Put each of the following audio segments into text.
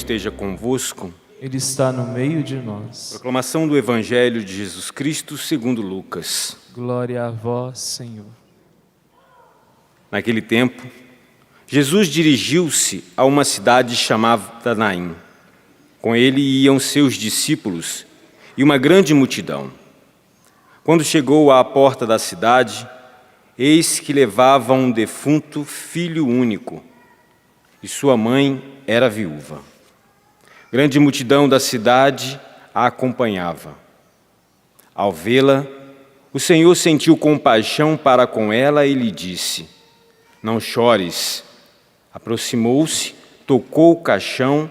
esteja convosco. Ele está no meio de nós. Proclamação do Evangelho de Jesus Cristo segundo Lucas. Glória a vós, Senhor. Naquele tempo, Jesus dirigiu-se a uma cidade chamada Naim. Com ele iam seus discípulos e uma grande multidão. Quando chegou à porta da cidade, eis que levava um defunto filho único, e sua mãe era viúva. Grande multidão da cidade a acompanhava. Ao vê-la, o Senhor sentiu compaixão para com ela e lhe disse: não chores. Aproximou-se, tocou o caixão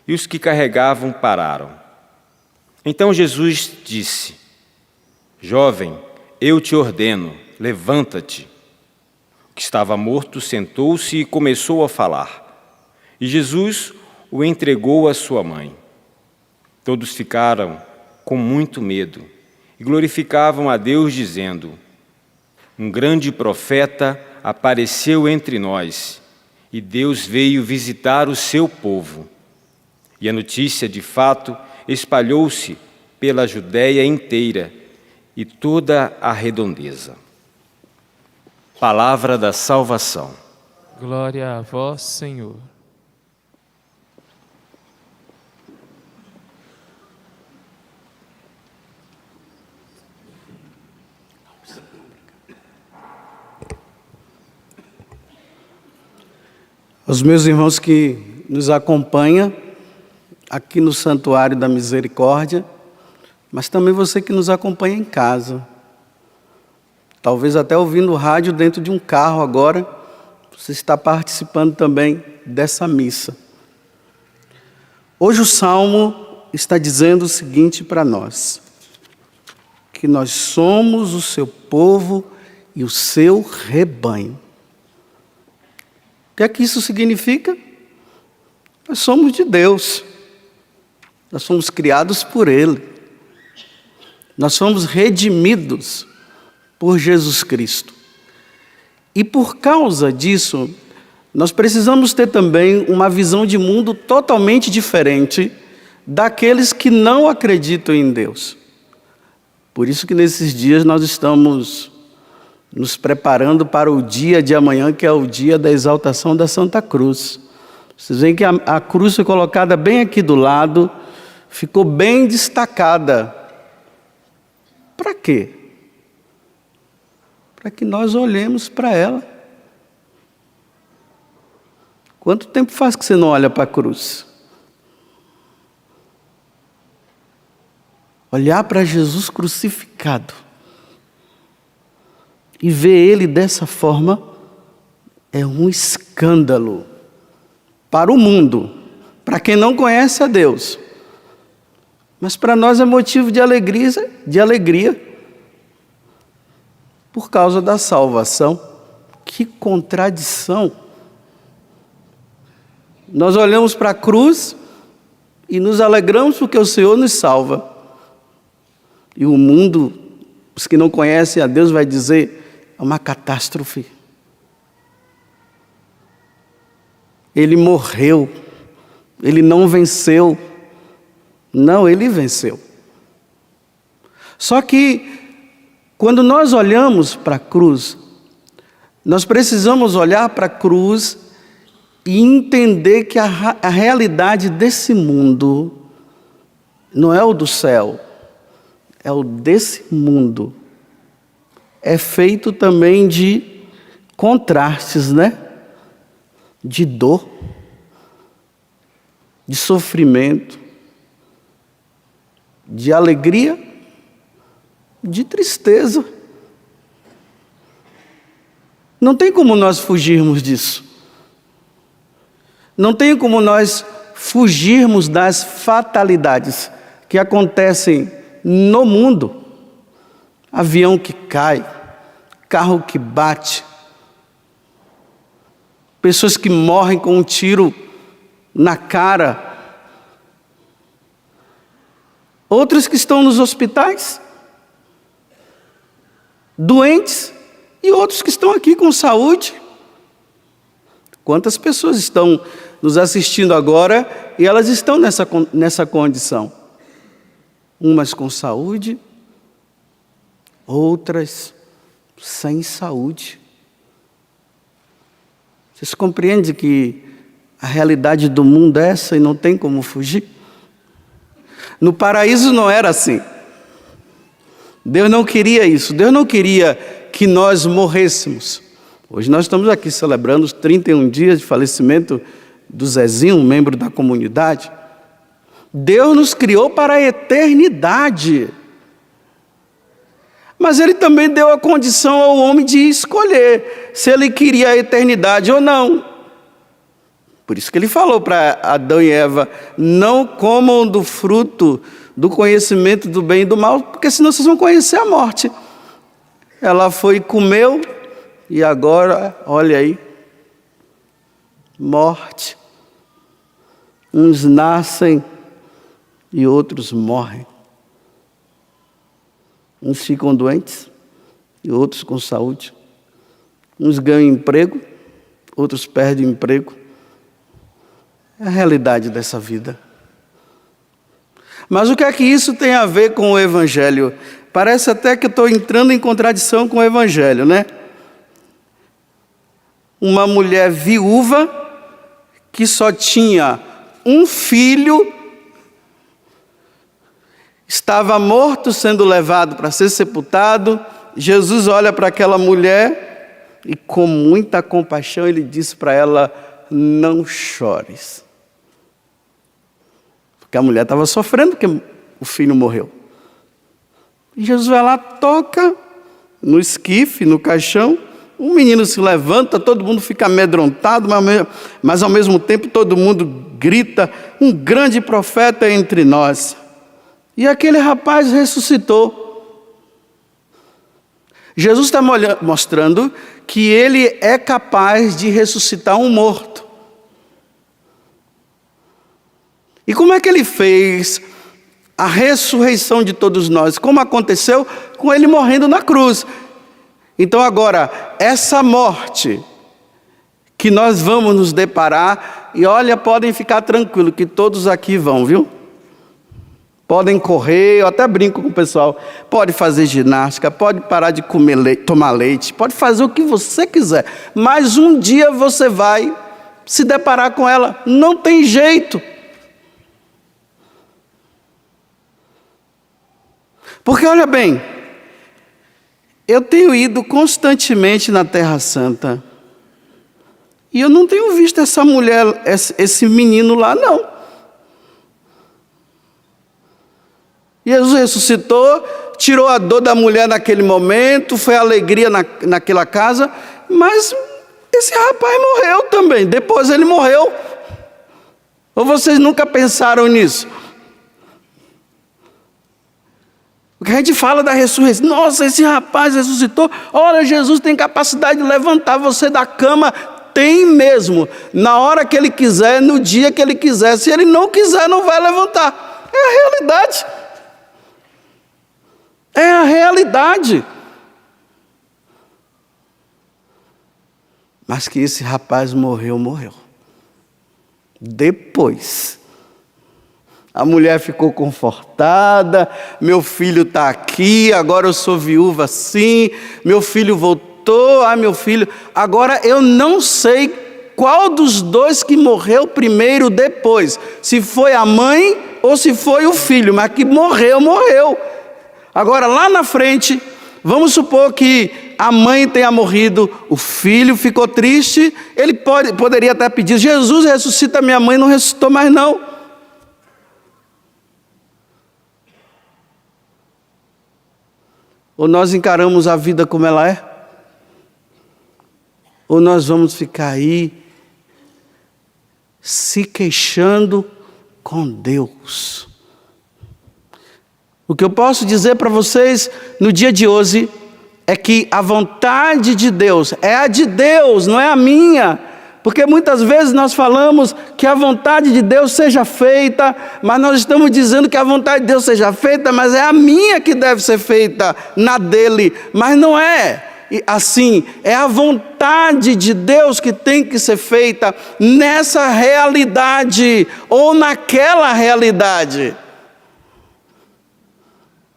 e os que carregavam pararam. Então Jesus disse: jovem, eu te ordeno, levanta-te. O que estava morto sentou-se e começou a falar. E Jesus o entregou à sua mãe. Todos ficaram com muito medo e glorificavam a Deus, dizendo: um grande profeta apareceu entre nós, e Deus veio visitar o seu povo. E a notícia, de fato, espalhou-se pela Judéia inteira e toda a redondeza. Palavra da salvação. Glória a vós, Senhor. Aos meus irmãos que nos acompanham aqui no Santuário da Misericórdia, mas também você que nos acompanha em casa, talvez até ouvindo o rádio dentro de um carro agora, você está participando também dessa missa. Hoje o Salmo está dizendo o seguinte para nós: que nós somos o seu povo e o seu rebanho. O que é que isso significa? Nós somos de Deus. Nós somos criados por Ele. Nós somos redimidos por Jesus Cristo. E por causa disso, nós precisamos ter também uma visão de mundo totalmente diferente daqueles que não acreditam em Deus. Por isso que nesses dias nós estamos nos preparando para o dia de amanhã, que é o dia da exaltação da Santa Cruz. Vocês veem que a cruz foi colocada bem aqui do lado, ficou bem destacada. Para quê? Para que nós olhemos para ela. Quanto tempo faz que você não olha para a cruz? Olhar para Jesus crucificado e ver Ele dessa forma é um escândalo para o mundo, para quem não conhece a Deus. Mas para nós é motivo de alegria por causa da salvação. Que contradição! Nós olhamos para a cruz e nos alegramos porque o Senhor nos salva. E o mundo, os que não conhecem a Deus, vai dizer: é uma catástrofe. Ele morreu, ele não venceu. Não, ele venceu. Só que, quando nós olhamos para a cruz, nós precisamos olhar para a cruz e entender que a realidade desse mundo não é o do céu, é o desse mundo. É feito também de contrastes, né? De dor, de sofrimento, de alegria, de tristeza. Não tem como nós fugirmos disso. Não tem como nós fugirmos das fatalidades que acontecem no mundo. Avião que cai, carro que bate, pessoas que morrem com um tiro na cara, outros que estão nos hospitais, doentes, e outros que estão aqui com saúde. Quantas pessoas estão nos assistindo agora e elas estão nessa condição. Umas com saúde, outras sem saúde. Vocês compreendem que a realidade do mundo é essa e não tem como fugir? No paraíso não era assim. Deus não queria isso. Deus não queria que nós morrêssemos. Hoje nós estamos aqui celebrando os 31 dias de falecimento do Zezinho, um membro da comunidade. Deus nos criou para a eternidade. Mas Ele também deu a condição ao homem de escolher se ele queria a eternidade ou não. Por isso que Ele falou para Adão e Eva: não comam do fruto do conhecimento do bem e do mal, porque senão vocês vão conhecer a morte. Ela foi e comeu, e agora, olha aí, morte. Uns nascem e outros morrem. Uns ficam doentes e outros com saúde. Uns ganham emprego, outros perdem emprego. É a realidade dessa vida. Mas o que é que isso tem a ver com o Evangelho? Parece até que eu estou entrando em contradição com o Evangelho, né? Uma mulher viúva que só tinha um filho, estava morto, sendo levado para ser sepultado. Jesus olha para aquela mulher e com muita compaixão Ele disse para ela: não chores. Porque a mulher estava sofrendo porque o filho morreu. E Jesus vai lá, toca no esquife, no caixão, o menino se levanta, todo mundo fica amedrontado, mas ao mesmo tempo todo mundo grita: um grande profeta é entre nós. E aquele rapaz ressuscitou. Jesus está mostrando que Ele é capaz de ressuscitar um morto. E como é que Ele fez a ressurreição de todos nós? Como aconteceu com Ele morrendo na cruz. Então agora, essa morte que nós vamos nos deparar, e olha, podem ficar tranquilos que todos aqui vão, viu? Podem correr, eu até brinco com o pessoal, pode fazer ginástica, pode parar de tomar leite, pode fazer o que você quiser, mas um dia você vai se deparar com ela, não tem jeito. Porque olha bem, eu tenho ido constantemente na Terra Santa, e eu não tenho visto essa mulher, esse menino lá, não. Jesus ressuscitou, tirou a dor da mulher naquele momento, foi alegria naquela casa, mas esse rapaz morreu também, depois ele morreu. Ou vocês nunca pensaram nisso? Porque a gente fala da ressurreição, nossa, esse rapaz ressuscitou, olha, Jesus tem capacidade de levantar você da cama. Tem mesmo, na hora que Ele quiser, no dia que Ele quiser. Se Ele não quiser, não vai levantar. É a realidade. É a realidade. Mas que esse rapaz morreu. Depois, a mulher ficou confortada, meu filho está aqui, agora eu sou viúva sim, meu filho voltou, meu filho... Agora eu não sei qual dos dois que morreu primeiro depois, se foi a mãe ou se foi o filho, mas que morreu. Agora lá na frente, vamos supor que a mãe tenha morrido, o filho ficou triste, ele poderia até pedir: Jesus, ressuscita minha mãe, não ressuscitou mais não. Ou nós encaramos a vida como ela é, ou nós vamos ficar aí se queixando com Deus. O que eu posso dizer para vocês no dia de hoje é que a vontade de Deus é a de Deus, não é a minha. Porque muitas vezes nós falamos que a vontade de Deus seja feita, mas nós estamos dizendo que a vontade de Deus seja feita, mas é a minha que deve ser feita, na dele. Mas não é. assim, é a vontade de Deus que tem que ser feita nessa realidade ou naquela realidade.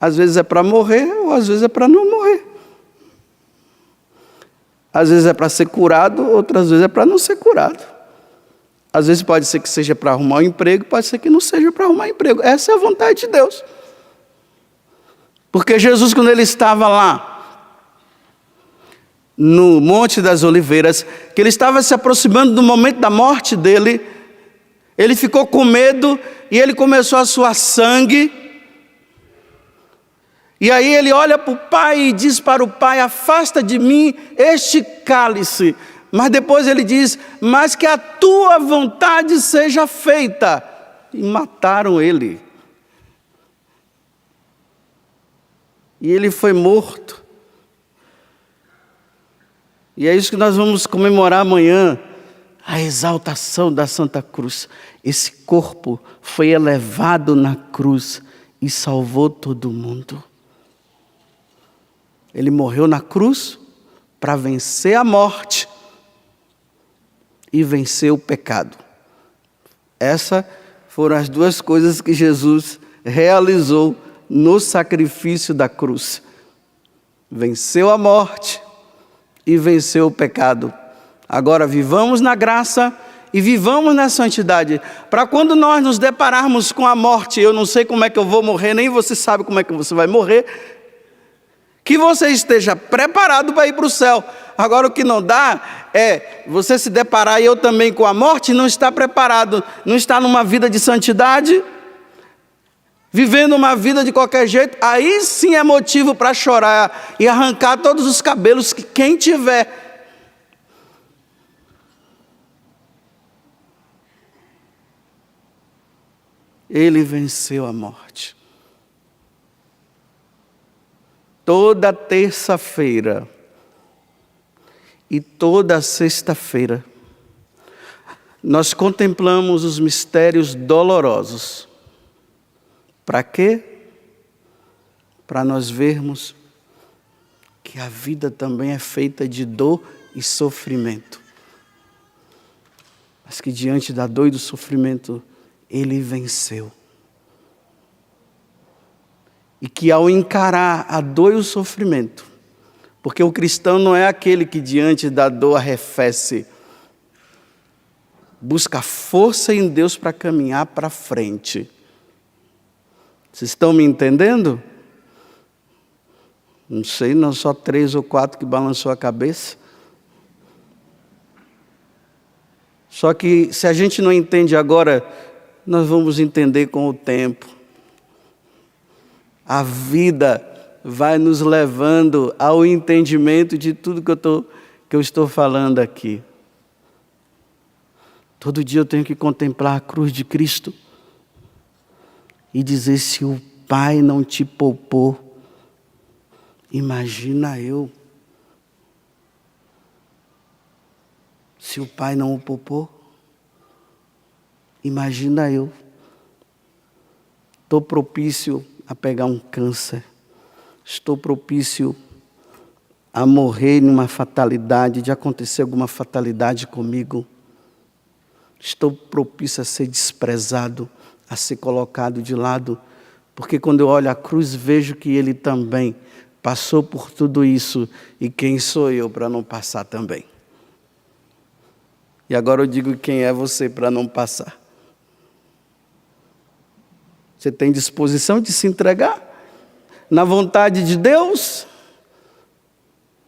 Às vezes é para morrer, ou às vezes é para não morrer. Às vezes é para ser curado, outras vezes é para não ser curado. Às vezes pode ser que seja para arrumar um emprego, pode ser que não seja para arrumar um emprego. Essa é a vontade de Deus. Porque Jesus, quando ele estava lá, no Monte das Oliveiras, que ele estava se aproximando do momento da morte dele, ele ficou com medo e ele começou a suar sangue. E aí ele olha para o Pai e diz para o Pai: afasta de mim este cálice. Mas depois ele diz: mas que a tua vontade seja feita. E mataram ele. E ele foi morto. E é isso que nós vamos comemorar amanhã, a exaltação da Santa Cruz. Esse corpo foi elevado na cruz e salvou todo mundo. Ele morreu na cruz para vencer a morte e vencer o pecado. Essas foram as duas coisas que Jesus realizou no sacrifício da cruz. Venceu a morte e venceu o pecado. Agora vivamos na graça e vivamos na santidade, para quando nós nos depararmos com a morte, eu não sei como é que eu vou morrer, nem você sabe como é que você vai morrer, que você esteja preparado para ir para o céu. Agora o que não dá é você se deparar, e eu também, com a morte, e não estar preparado, não estar numa vida de santidade, vivendo uma vida de qualquer jeito. Aí sim é motivo para chorar e arrancar todos os cabelos que quem tiver. Ele venceu a morte. Toda terça-feira e toda sexta-feira nós contemplamos os mistérios dolorosos. Para quê? Para nós vermos que a vida também é feita de dor e sofrimento. Mas que diante da dor e do sofrimento, ele venceu. E que ao encarar a dor e o sofrimento, porque o cristão não é aquele que diante da dor arrefece, busca força em Deus para caminhar para frente. Vocês estão me entendendo? Não sei, não, só 3 ou 4 que balançou a cabeça. Só que se a gente não entende agora, nós vamos entender com o tempo. A vida vai nos levando ao entendimento de tudo que eu estou falando aqui. Todo dia eu tenho que contemplar a cruz de Cristo e dizer: se o Pai não te poupou, imagina eu. Se o Pai não o poupou, imagina eu. Estou propício a pegar um câncer. Estou propício a morrer numa fatalidade, de acontecer alguma fatalidade comigo. Estou propício a ser desprezado, a ser colocado de lado, porque quando eu olho a cruz, vejo que ele também passou por tudo isso, e quem sou eu para não passar também? E agora eu digo: quem é você para não passar? Você tem disposição de se entregar na vontade de Deus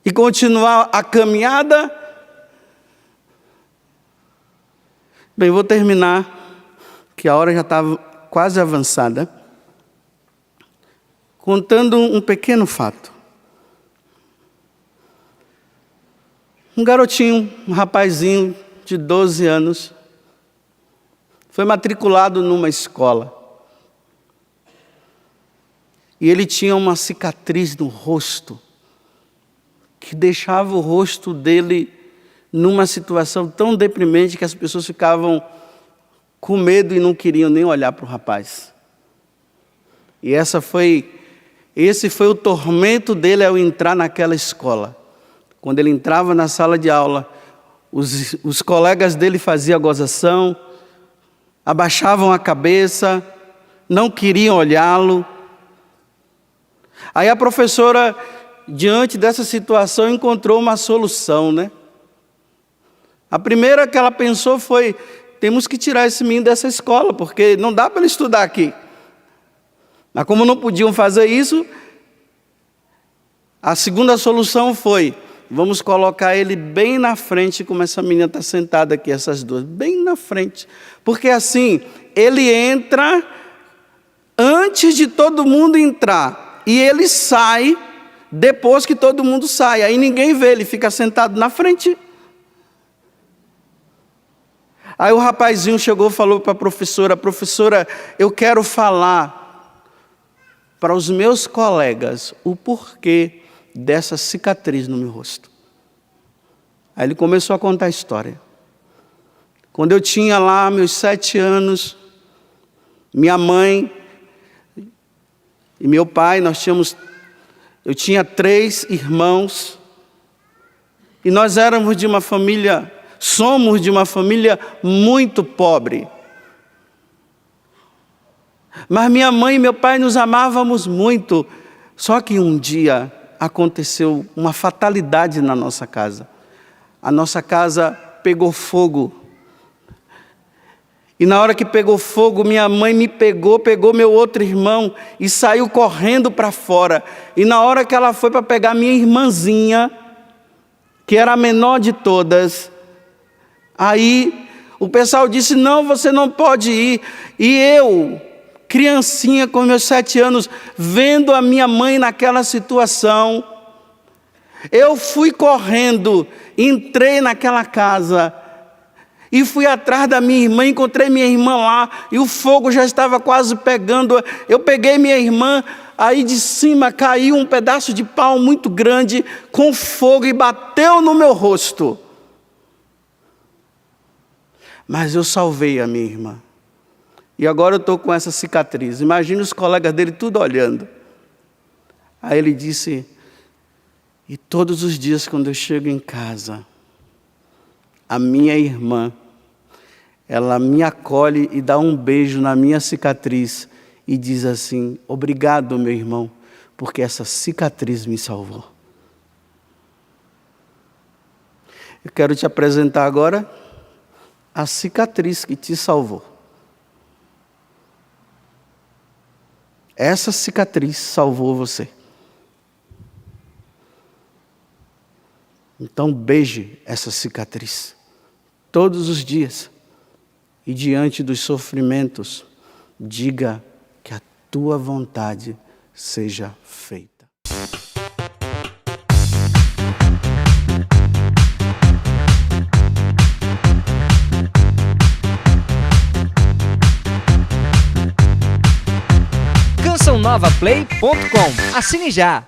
e continuar a caminhada? Bem, vou terminar, que a hora já estava quase avançada, contando um pequeno fato. Um garotinho, um rapazinho de 12 anos, foi matriculado numa escola. E ele tinha uma cicatriz no rosto, que deixava o rosto dele numa situação tão deprimente que as pessoas ficavam com medo e não queriam nem olhar para o rapaz. E esse foi o tormento dele ao entrar naquela escola. Quando ele entrava na sala de aula, os colegas dele faziam gozação, abaixavam a cabeça, não queriam olhá-lo. Aí a professora, diante dessa situação, encontrou uma solução, né? A primeira que ela pensou foi: temos que tirar esse menino dessa escola, porque não dá para ele estudar aqui. Mas como não podiam fazer isso, a segunda solução foi: vamos colocar ele bem na frente, como essa menina está sentada aqui, essas duas, bem na frente. Porque assim, ele entra antes de todo mundo entrar, e ele sai depois que todo mundo sai. Aí ninguém vê, ele fica sentado na frente. Aí o rapazinho chegou e falou para a professora: professora, eu quero falar para os meus colegas o porquê dessa cicatriz no meu rosto. Aí ele começou a contar a história. Quando eu tinha lá meus 7 anos, minha mãe e meu pai, eu tinha 3 irmãos, e nós somos de uma família muito pobre. Mas minha mãe e meu pai nos amávamos muito. Só que um dia aconteceu uma fatalidade na nossa casa. A nossa casa pegou fogo. E na hora que pegou fogo, minha mãe me pegou meu outro irmão e saiu correndo para fora. E na hora que ela foi para pegar minha irmãzinha, que era a menor de todas, aí o pessoal disse: não, você não pode ir. E eu, criancinha com meus 7 anos, vendo a minha mãe naquela situação, eu fui correndo, entrei naquela casa e fui atrás da minha irmã, encontrei minha irmã lá, e o fogo já estava quase pegando. Eu peguei minha irmã, aí de cima caiu um pedaço de pau muito grande com fogo e bateu no meu rosto. Mas eu salvei a minha irmã. E agora eu estou com essa cicatriz. Imagina os colegas dele tudo olhando. Aí ele disse: e todos os dias quando eu chego em casa, a minha irmã, ela me acolhe e dá um beijo na minha cicatriz e diz assim: obrigado, meu irmão, porque essa cicatriz me salvou. Eu quero te apresentar agora a cicatriz que te salvou. Essa cicatriz salvou você. Então beije essa cicatriz todos os dias, e diante dos sofrimentos, diga que a tua vontade seja feita. CançãoNovaPlay.com. Assine já!